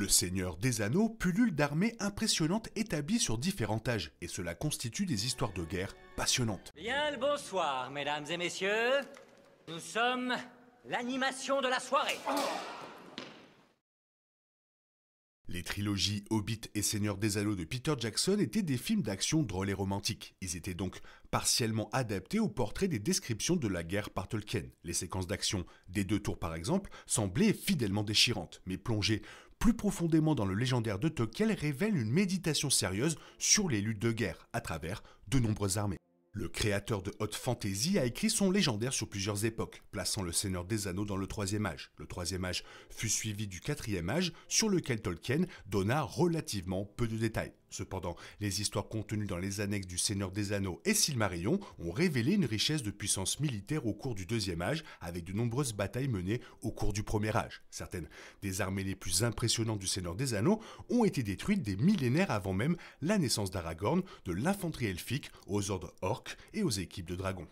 Le Seigneur des Anneaux pullule d'armées impressionnantes établies sur différents âges, et cela constitue des histoires de guerre passionnantes. Bien le bonsoir, mesdames et messieurs. Nous sommes l'animation de la soirée. Les trilogies Hobbit et Seigneur des Anneaux de Peter Jackson étaient des films d'action drôles et romantiques. Ils étaient donc partiellement adaptés au portrait des descriptions de la guerre par Tolkien. Les séquences d'action des Deux Tours par exemple semblaient fidèlement déchirantes, mais plongées plus profondément dans le légendaire de Tolkien révèlent une méditation sérieuse sur les luttes de guerre à travers de nombreuses armées. Le créateur de Haute Fantasy a écrit son légendaire sur plusieurs époques, plaçant le Seigneur des Anneaux dans le Troisième Âge. Le Troisième Âge fut suivi du Quatrième Âge, sur lequel Tolkien donna relativement peu de détails. Cependant, les histoires contenues dans les annexes du Seigneur des Anneaux et Silmarillion ont révélé une richesse de puissance militaire au cours du Deuxième Âge, avec de nombreuses batailles menées au cours du Premier Âge. Certaines des armées les plus impressionnantes du Seigneur des Anneaux ont été détruites des millénaires avant même la naissance d'Aragorn, de l'infanterie elfique aux ordres orques et aux équipes de dragons.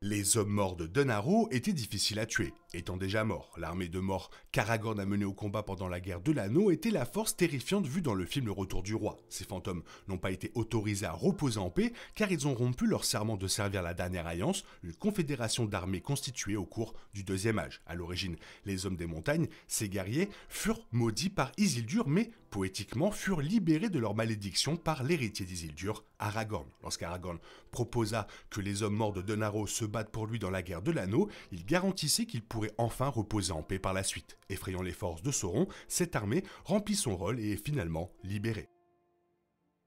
Les hommes morts de Dunharrow étaient difficiles à tuer. Étant déjà morts, l'armée de morts qu'Aragorn a menée au combat pendant la guerre de l'Anneau était la force terrifiante vue dans le film Le Retour du Roi. Ces fantômes n'ont pas été autorisés à reposer en paix car ils ont rompu leur serment de servir la Dernière Alliance, une confédération d'armées constituée au cours du Deuxième Âge. À l'origine, les hommes des montagnes, ces guerriers, furent maudits par Isildur mais, poétiquement, furent libérés de leur malédiction par l'héritier d'Isildur, Aragorn. Lorsqu'Aragorn proposa que les hommes morts de Dunharrow se battent pour lui dans la guerre de l'Anneau, il garantissait qu'il pourrait enfin reposer en paix par la suite. Effrayant les forces de Sauron, cette armée remplit son rôle et est finalement libérée.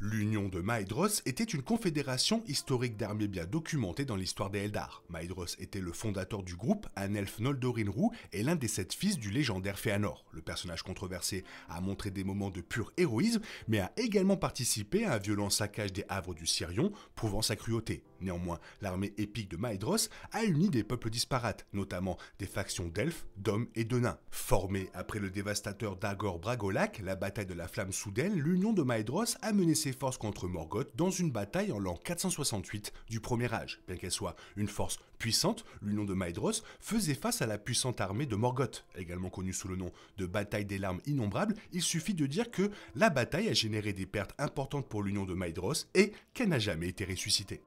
L'Union de Maedhros était une confédération historique d'armées bien documentée dans l'histoire des Eldar. Maedhros était le fondateur du groupe, un elfe Noldorin roux et l'un des 7 fils du légendaire Fëanor. Le personnage controversé a montré des moments de pur héroïsme, mais a également participé à un violent saccage des havres du Sirion, prouvant sa cruauté. Néanmoins, l'armée épique de Maedhros a uni des peuples disparates, notamment des factions d'elfes, d'hommes et de nains. Formée après le dévastateur Dagor Bragolac, la bataille de la Flamme soudaine, l'Union de Maedhros a mené ses forces contre Morgoth dans une bataille en l'an 468 du Premier Âge. Bien qu'elle soit une force puissante, l'Union de Maedhros faisait face à la puissante armée de Morgoth. Également connue sous le nom de bataille des larmes innombrables, il suffit de dire que la bataille a généré des pertes importantes pour l'Union de Maedhros et qu'elle n'a jamais été ressuscitée.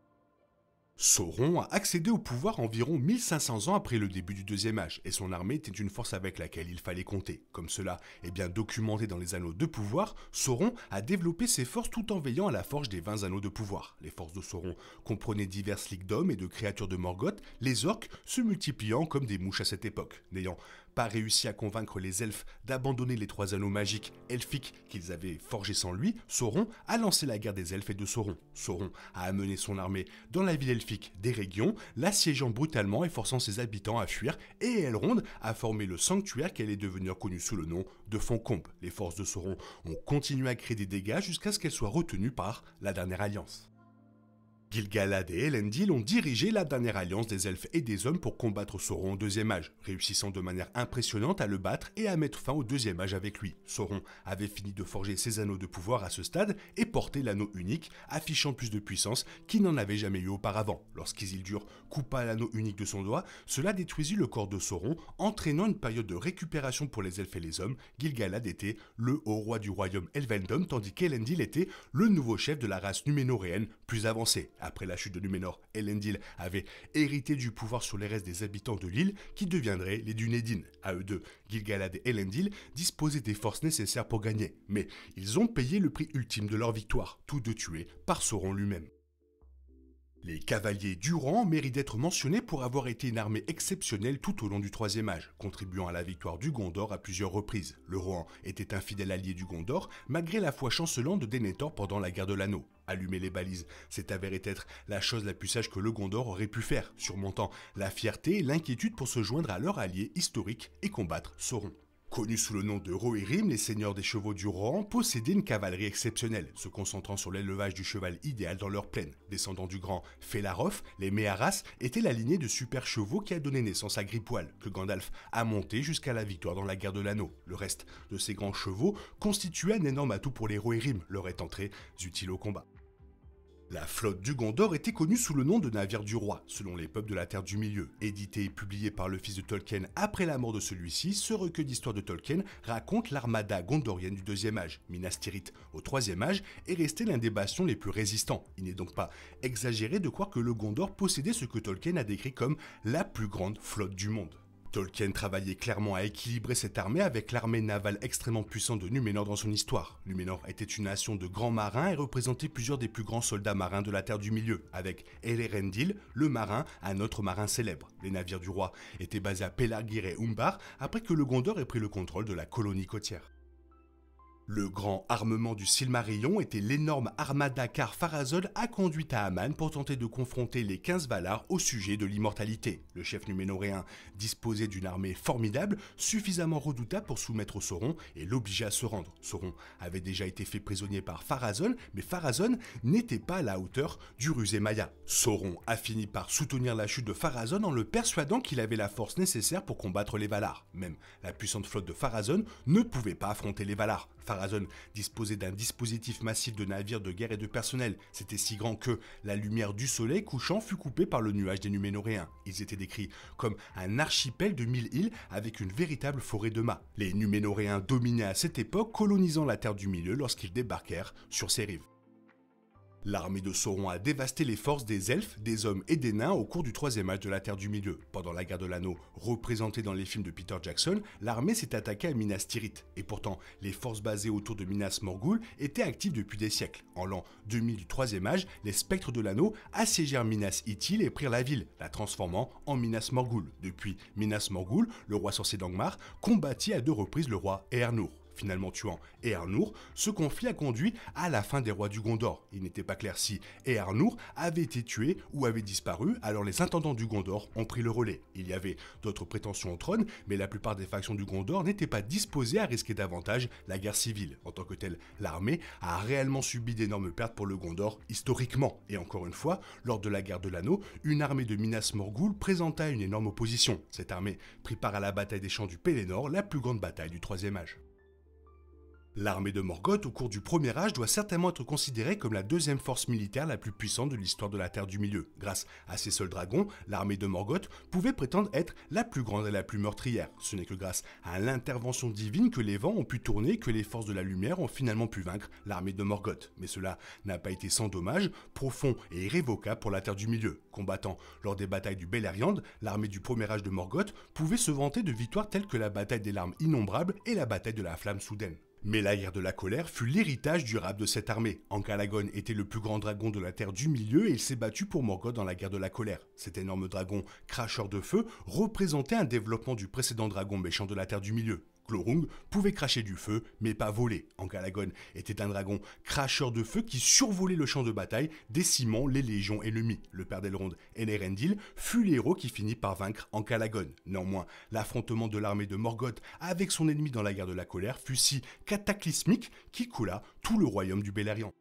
Sauron a accédé au pouvoir environ 1500 ans après le début du Deuxième Âge, et son armée était une force avec laquelle il fallait compter. Comme cela est bien documenté dans les Anneaux de pouvoir, Sauron a développé ses forces tout en veillant à la forge des 20 Anneaux de pouvoir. Les forces de Sauron comprenaient diverses ligues d'hommes et de créatures de Morgoth, les orques se multipliant comme des mouches à cette époque. N'ayant pas réussi à convaincre les elfes d'abandonner les 3 anneaux magiques elfiques qu'ils avaient forgés sans lui, Sauron a lancé la guerre des elfes et de Sauron. Sauron a amené son armée dans la ville elfique d'Eregion, l'assiégeant brutalement et forçant ses habitants à fuir, et Elrond a formé le sanctuaire qu'elle est devenue connue sous le nom de Foncombe. Les forces de Sauron ont continué à créer des dégâts jusqu'à ce qu'elles soient retenues par la Dernière Alliance. Gil-galad et Elendil ont dirigé la Dernière Alliance des elfes et des hommes pour combattre Sauron au Deuxième Âge, réussissant de manière impressionnante à le battre et à mettre fin au Deuxième Âge avec lui. Sauron avait fini de forger ses anneaux de pouvoir à ce stade et portait l'anneau unique, affichant plus de puissance qu'il n'en avait jamais eu auparavant. Lorsqu'Isildur coupa l'anneau unique de son doigt, cela détruisit le corps de Sauron, entraînant une période de récupération pour les elfes et les hommes. Gil-galad était le haut roi du royaume Elvendom, tandis qu'Elendil était le nouveau chef de la race numénoréenne plus avancée. Après la chute de Numénor, Elendil avait hérité du pouvoir sur les restes des habitants de l'île qui deviendraient les Dunedin. À eux deux, Gil-galad et Elendil disposaient des forces nécessaires pour gagner, mais ils ont payé le prix ultime de leur victoire, tous deux tués par Sauron lui-même. Les cavaliers du Rohan méritent d'être mentionnés pour avoir été une armée exceptionnelle tout au long du Troisième Âge, contribuant à la victoire du Gondor à plusieurs reprises. Le Rohan était un fidèle allié du Gondor, malgré la foi chancelante de Denethor pendant la guerre de l'Anneau. Allumer les balises s'est avéré être la chose la plus sage que le Gondor aurait pu faire, surmontant la fierté et l'inquiétude pour se joindre à leur allié historique et combattre Sauron. Connus sous le nom de Rohirrim, les seigneurs des chevaux du Rohan possédaient une cavalerie exceptionnelle, se concentrant sur l'élevage du cheval idéal dans leur plaine. Descendants du grand Felaroth, les Meharas étaient la lignée de super chevaux qui a donné naissance à Gripoil, que Gandalf a monté jusqu'à la victoire dans la guerre de l'Anneau. Le reste de ces grands chevaux constituait un énorme atout pour les Rohirrim, leur étant très utiles au combat. La flotte du Gondor était connue sous le nom de navire du roi, selon les peuples de la Terre du Milieu. Édité et publié par le fils de Tolkien après la mort de celui-ci, ce recueil d'histoires de Tolkien raconte l'armada gondorienne du Deuxième Âge. Minas Tirith, au Troisième Âge, est resté l'un des bastions les plus résistants. Il n'est donc pas exagéré de croire que le Gondor possédait ce que Tolkien a décrit comme la plus grande flotte du monde. Tolkien travaillait clairement à équilibrer cette armée avec l'armée navale extrêmement puissante de Númenor dans son histoire. Númenor était une nation de grands marins et représentait plusieurs des plus grands soldats marins de la Terre du Milieu, avec Elendil, le marin, un autre marin célèbre. Les navires du roi étaient basés à Pelargir et Umbar après que le Gondor ait pris le contrôle de la colonie côtière. Le grand armement du Silmarillion était l'énorme armada qu'Ar Pharazôn a conduite à Aman pour tenter de confronter les 15 Valar au sujet de l'immortalité. Le chef numénoréen disposait d'une armée formidable, suffisamment redoutable pour soumettre Sauron et l'obliger à se rendre. Sauron avait déjà été fait prisonnier par Pharazôn, mais Pharazôn n'était pas à la hauteur du rusé Maya. Sauron a fini par soutenir la chute de Pharazôn en le persuadant qu'il avait la force nécessaire pour combattre les Valar. Même la puissante flotte de Pharazôn ne pouvait pas affronter les Valar. Pharazôn disposait d'un dispositif massif de navires de guerre et de personnel. C'était si grand que la lumière du soleil couchant fut coupée par le nuage des Numénoréens. Ils étaient décrits comme un archipel de 1000 îles avec une véritable forêt de mâts. Les Numénoréens dominaient à cette époque, colonisant la Terre du Milieu lorsqu'ils débarquèrent sur ses rives. L'armée de Sauron a dévasté les forces des elfes, des hommes et des nains au cours du Troisième Âge de la Terre du Milieu. Pendant la guerre de l'Anneau, représentée dans les films de Peter Jackson, l'armée s'est attaquée à Minas Tirith. Et pourtant, les forces basées autour de Minas Morgul étaient actives depuis des siècles. En l'an 2000 du Troisième Âge, les spectres de l'Anneau assiégèrent Minas Ithil et prirent la ville, la transformant en Minas Morgul. Depuis Minas Morgul, le roi sorcier d'Angmar combattit à 2 reprises le roi Eärnur. Finalement tuant Eärnur, ce conflit a conduit à la fin des rois du Gondor. Il n'était pas clair si Eärnur avait été tué ou avait disparu, alors les intendants du Gondor ont pris le relais. Il y avait d'autres prétentions au trône, mais la plupart des factions du Gondor n'étaient pas disposées à risquer davantage la guerre civile. En tant que telle, l'armée a réellement subi d'énormes pertes pour le Gondor historiquement. Et encore une fois, lors de la guerre de l'Anneau, une armée de Minas Morgul présenta une énorme opposition. Cette armée prit part à la bataille des champs du Pelennor, la plus grande bataille du Troisième Âge. L'armée de Morgoth au cours du Premier Âge doit certainement être considérée comme la deuxième force militaire la plus puissante de l'histoire de la Terre du Milieu. Grâce à ses seuls dragons, l'armée de Morgoth pouvait prétendre être la plus grande et la plus meurtrière. Ce n'est que grâce à l'intervention divine que les vents ont pu tourner et que les forces de la lumière ont finalement pu vaincre l'armée de Morgoth. Mais cela n'a pas été sans dommages, profonds et irrévocables pour la Terre du Milieu. Combattant lors des batailles du Beleriand, l'armée du Premier Âge de Morgoth pouvait se vanter de victoires telles que la bataille des larmes innombrables et la bataille de la flamme soudaine. Mais la guerre de la colère fut l'héritage durable de cette armée. Ankalagon était le plus grand dragon de la Terre du Milieu et il s'est battu pour Morgoth dans la guerre de la colère. Cet énorme dragon cracheur de feu représentait un développement du précédent dragon méchant de la Terre du Milieu. Glorung pouvait cracher du feu, mais pas voler. Ankalagon était un dragon cracheur de feu qui survolait le champ de bataille, décimant les légions ennemies. Le père d'Elrond, Elendil, fut l'héros qui finit par vaincre Ankalagon. Néanmoins, l'affrontement de l'armée de Morgoth avec son ennemi dans la guerre de la colère fut si cataclysmique qu'il coula tout le royaume du Beleriand.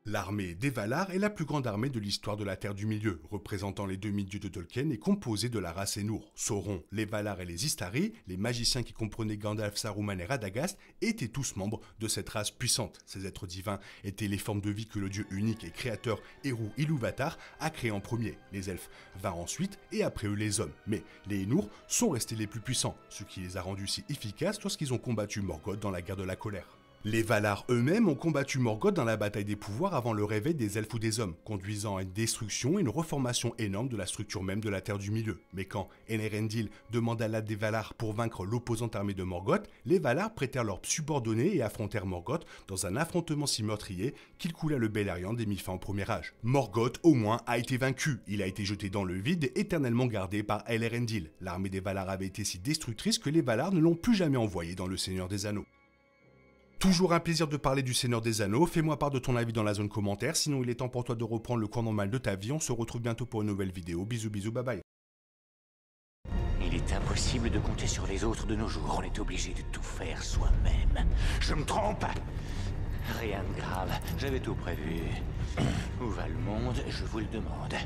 L'armée des Valar est la plus grande armée de l'histoire de la Terre du Milieu, représentant les demi-dieux de Tolkien et composée de la race Ainur. Sauron, les Valar et les Istari, les magiciens qui comprenaient Gandalf, Saruman et Radagast, étaient tous membres de cette race puissante. Ces êtres divins étaient les formes de vie que le dieu unique et créateur Eru Ilúvatar a créé en premier. Les elfes vinrent ensuite et après eux les hommes. Mais les Ainur sont restés les plus puissants, ce qui les a rendus si efficaces lorsqu'ils ont combattu Morgoth dans la guerre de la colère. Les Valar eux-mêmes ont combattu Morgoth dans la bataille des pouvoirs avant le réveil des elfes ou des hommes, conduisant à une destruction et une reformation énorme de la structure même de la Terre du Milieu. Mais quand Elendil demanda l'aide des Valar pour vaincre l'opposante armée de Morgoth, les Valar prêtèrent leurs subordonnés et affrontèrent Morgoth dans un affrontement si meurtrier qu'il coula le Beleriand et mit fin au Premier Âge. Morgoth, au moins, a été vaincu. Il a été jeté dans le vide, éternellement gardé par Elendil. L'armée des Valar avait été si destructrice que les Valar ne l'ont plus jamais envoyé dans le Seigneur des Anneaux. Toujours un plaisir de parler du Seigneur des Anneaux, fais-moi part de ton avis dans la zone commentaire, sinon il est temps pour toi de reprendre le cours normal de ta vie, on se retrouve bientôt pour une nouvelle vidéo, bisous bisous, bye bye. Il est impossible de compter sur les autres de nos jours, on est obligé de tout faire soi-même. Je me trompe? Rien de grave, j'avais tout prévu. Où va le monde, je vous le demande.